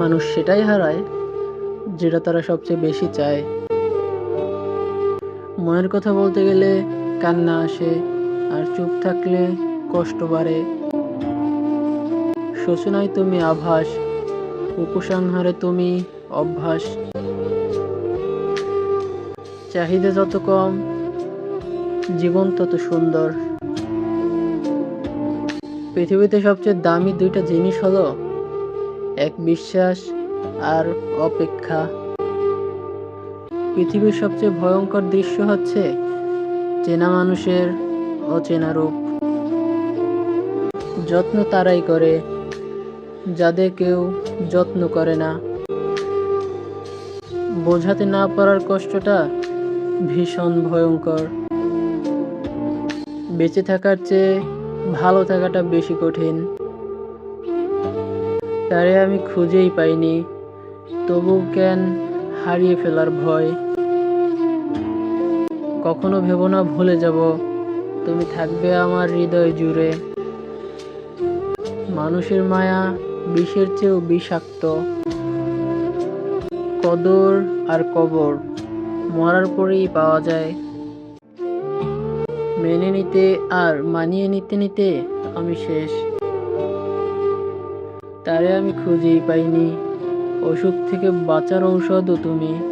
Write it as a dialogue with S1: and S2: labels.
S1: মানুষ সেটাই হারায় যেটা তারা সবচেয়ে বেশি চায়। মনের কথা বলতে গেলে কান্না আসে, আর চুপ থাকলে কষ্ট বাড়ে। শোচনায় তুমি আভাস, উপসংহারে তুমি অভ্যাস। চাহিদা যত কম, জীবন তত সুন্দর। পৃথিবীতে সবচেয়ে দামি দুইটা জিনিস হলো এক বিশ্বাস আর অপেক্ষা। পৃথিবীর সবচেয়ে ভয়ঙ্কর দৃশ্য হচ্ছে চেনা মানুষের অচেনা রূপ। যত্ন তারাই করে যাদের কেউ যত্ন করে না। বোঝাতে না পারার কষ্টটা ভীষণ ভয়ঙ্কর। বেঁচে থাকার চেয়ে ভালো থাকাটা বেশি কঠিন। তারে আমি খুঁজেই পাইনি, তবু কেন হারিয়ে ফেলার ভয়। কখনো ভেবো না ভুলে যাব, তুমি থাকবে আমার হৃদয় জুড়ে। মানুষের মায়া বিষের চেয়েও বিষাক্ত। কদর আর কবর মরার পরেই পাওয়া যায়। মেনে নিতে আর মানিয়ে নিতে নিতে আমি শেষ। তারে আমি খুঁজেই পাইনি, অসুখ থেকে বাঁচার ঔষধও তুমি।